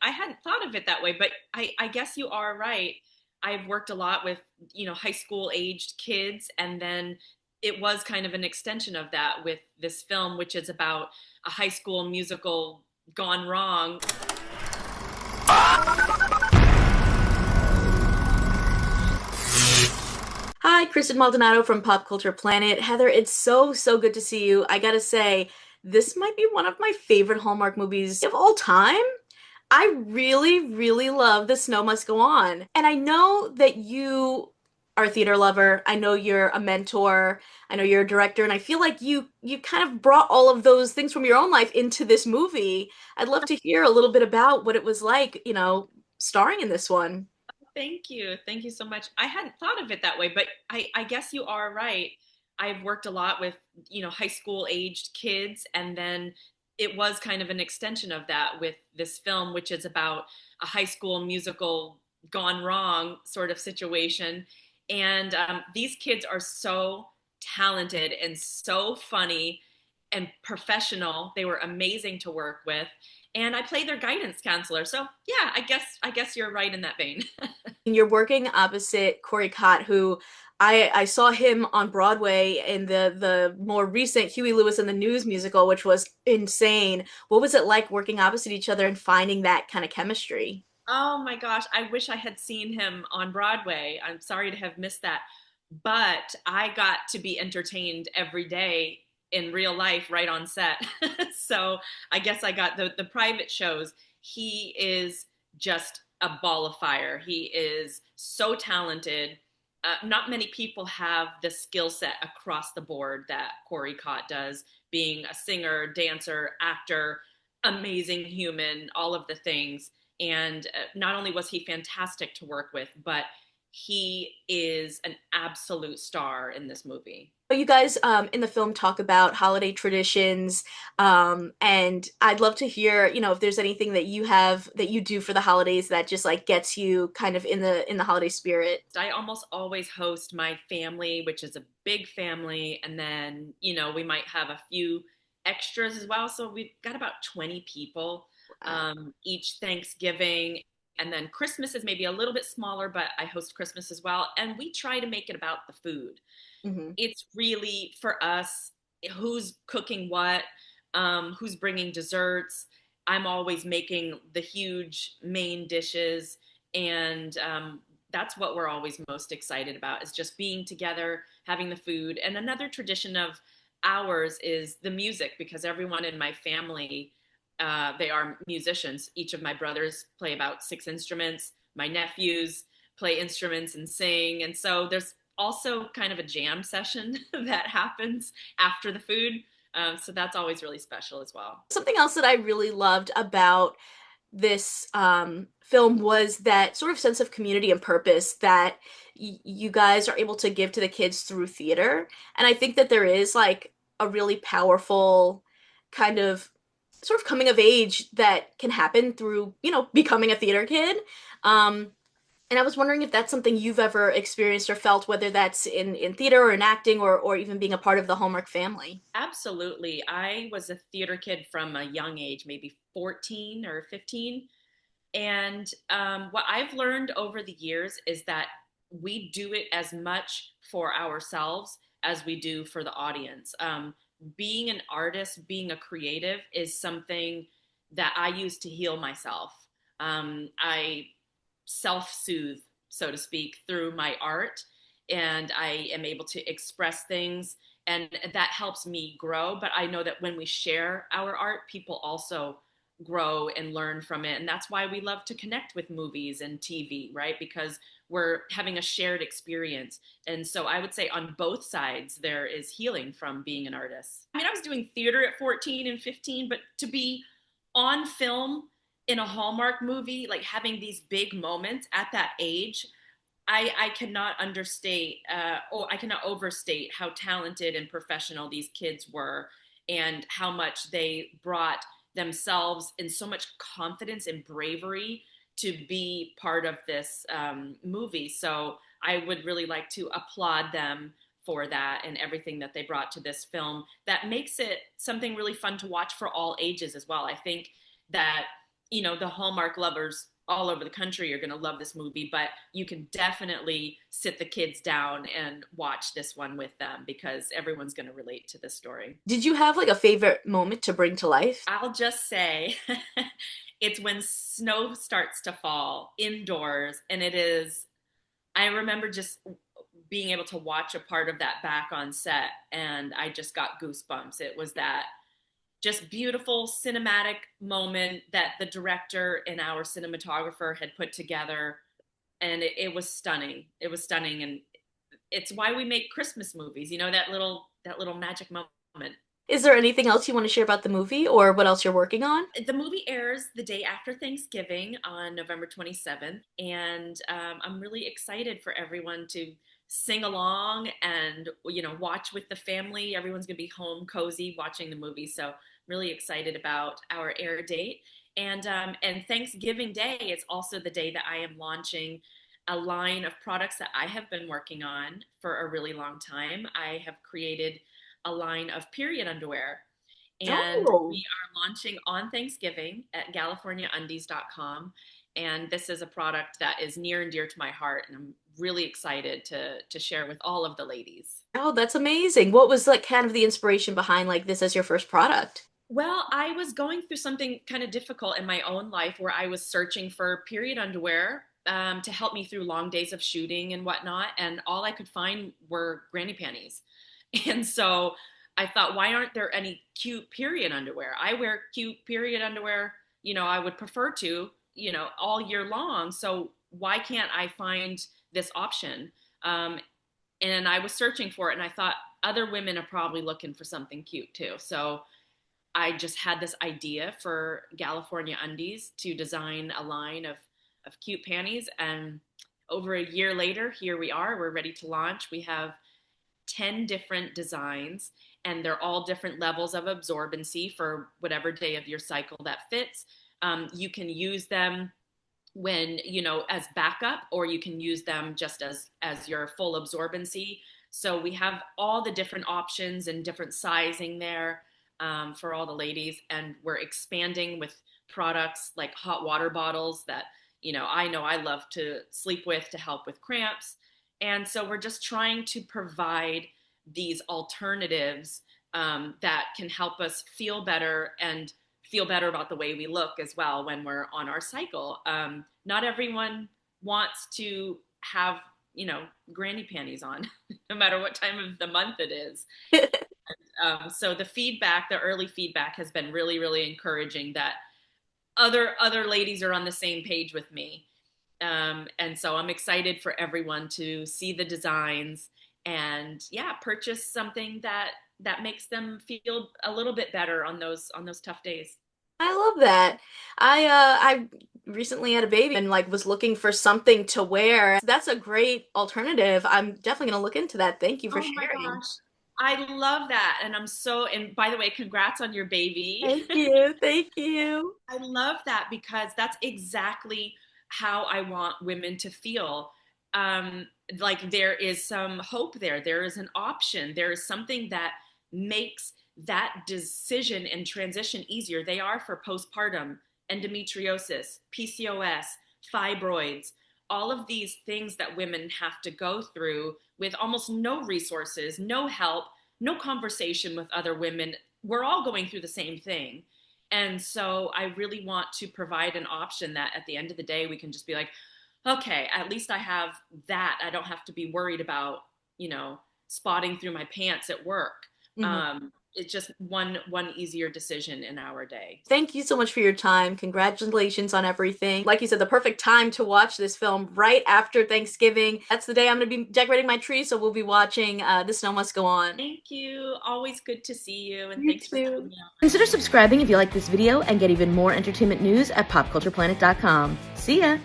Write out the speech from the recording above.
I hadn't thought of it that way, but I guess you are right. I've worked a lot with, high school aged kids, and then it was kind of an extension of that with this film, which is about a high school musical gone wrong. Hi, Kristen Maldonado from Pop Culture Planet. Heather, it's so good to see you. I gotta say, this might be one of my favorite Hallmark movies of all time. I really love The Snow Must Go On. And I know that you are a theater lover. I know you're a mentor. I know you're a director, and I feel like you kind of brought all of those things from your own life into this movie. I'd love to hear a little bit about what it was like, starring in this one. Thank you. Thank you so much. I hadn't thought of it that way, but I guess you are right. I've worked a lot with, high school aged kids, and then it was kind of an extension of that with this film, which is about a high school musical gone wrong sort of situation. And these kids are so talented and so funny and professional. They were amazing to work with. And I play their guidance counselor. So yeah, I guess you're right in that vein. And you're working opposite Corey Cott, who I saw him on Broadway in the more recent Huey Lewis and the News musical, which was insane. What was it like working opposite each other and finding that kind of chemistry? Oh my gosh, I wish I had seen him on Broadway. I'm sorry to have missed that. But I got to be entertained every day in real life right on set. So I guess I got the private shows. He is just a ball of fire. He is so talented. Not many people have the skill set across the board that Corey Cott does, being a singer, dancer, actor, amazing human, all of the things. And not only was he fantastic to work with, but he is an absolute star in this movie. You guys in the film talk about holiday traditions, and I'd love to hear, if there's anything that you have that you do for the holidays that just like gets you kind of in the holiday spirit. I almost always host my family, which is a big family, and then, we might have a few extras as well. So we've got about 20 people Wow. each Thanksgiving. And then Christmas is maybe a little bit smaller, but I host Christmas as well. And we try to make it about the food. Hmm. It's really for us who's cooking what, who's bringing desserts. I'm always making the huge main dishes, and that's what we're always most excited about is just being together, having the food. And another tradition of ours is the music because everyone in my family they are musicians. Each of my brothers play about six instruments. My nephews play instruments and sing. And so there's also kind of a jam session that happens after the food. So that's always really special as well. Something else that I really loved about this film was that sort of sense of community and purpose that you guys are able to give to the kids through theater. And I think that there is like a really powerful kind of sort of coming of age that can happen through, becoming a theater kid. Um, and I was wondering if that's something you've ever experienced or felt, whether that's in theater or in acting or even being a part of the Hallmark family. Absolutely. I was a theater kid from a young age, maybe 14 or 15. And what I've learned over the years is that we do it as much for ourselves as we do for the audience. Being an artist, being a creative is something that I use to heal myself. I self soothe, so to speak, through my art, and I am able to express things, and that helps me grow. But I know that when we share our art, people also grow and learn from it. And that's why we love to connect with movies and TV, right? Because we're having a shared experience. And so I would say on both sides, there is healing from being an artist. I mean, I was doing theater at 14 and 15, but to be on film in a Hallmark movie, like having these big moments at that age, I cannot understate or I cannot overstate how talented and professional these kids were and how much they brought themselves in so much confidence and bravery to be part of this movie. So I would really like to applaud them for that and everything that they brought to this film that makes it something really fun to watch for all ages as well. I think that the Hallmark lovers all over the country are going to love this movie, but you can definitely sit the kids down and watch this one with them because everyone's going to relate to this story. Did you have like a favorite moment to bring to life? I'll just say it's when snow starts to fall indoors, and I remember just being able to watch a part of that back on set, and I just got goosebumps. It was that just beautiful cinematic moment that the director and our cinematographer had put together, and it was stunning. It was stunning, and it's why we make Christmas movies. That little magic moment. Is there anything else you want to share about the movie or what else you're working on? The movie airs the day after Thanksgiving on November 27th, and I'm really excited for everyone to sing along and watch with the family. Everyone's gonna be home cozy watching the movie, so really excited about our air date. And Thanksgiving Day is also the day that I am launching a line of products that I have been working on for a really long time. I have created a line of period underwear, and Oh. we are launching on Thanksgiving at CaliforniaUndies.com. And this is a product that is near and dear to my heart, and I'm really excited to share with all of the ladies. Oh, that's amazing. What was like kind of the inspiration behind like this as your first product? Well, I was going through something kind of difficult in my own life where I was searching for period underwear to help me through long days of shooting and whatnot. And all I could find were granny panties. And so I thought, why aren't there any cute period underwear? I wear cute period underwear, I would prefer to, all year long. So why can't I find this option? And I was searching for it, and I thought other women are probably looking for something cute too. So I just had this idea for California Undies to design a line of cute panties. And over a year later, here we are. We're ready to launch. We have 10 different designs, and they're all different levels of absorbency for whatever day of your cycle that fits. You can use them when, as backup, or you can use them just as your full absorbency. So we have all the different options and different sizing there for all the ladies, and we're expanding with products like hot water bottles that I know I love to sleep with to help with cramps. And so we're just trying to provide these alternatives that can help us feel better and feel better about the way we look as well when we're on our cycle. Not everyone wants to have granny panties on no matter what time of the month it is. So the early feedback has been really, really encouraging that other ladies are on the same page with me. And so I'm excited for everyone to see the designs and purchase something that makes them feel a little bit better on those tough days. I love that. I recently had a baby and like was looking for something to wear. That's a great alternative. I'm definitely gonna look into that. Thank you for Oh my sharing. gosh. I love that. And by the way, congrats on your baby. Thank you. Thank you. I love that because that's exactly how I want women to feel. Like there is some hope there. There is an option. There is something that makes that decision and transition easier. They are for postpartum, endometriosis, PCOS, fibroids, all of these things that women have to go through with almost no resources, no help, no conversation with other women. We're all going through the same thing. And so I really want to provide an option that at the end of the day, we can just be like, okay, at least I have that. I don't have to be worried about, spotting through my pants at work. Mhm. It's just one easier decision in our day. Thank you so much for your time. Congratulations on everything. Like you said, the perfect time to watch this film right after Thanksgiving. That's the day I'm going to be decorating my tree, so we'll be watching The Snow Must Go On. Thank you. Always good to see you, and You thanks for too. having me on. Consider subscribing if you like this video and get even more entertainment news at popcultureplanet.com. See ya!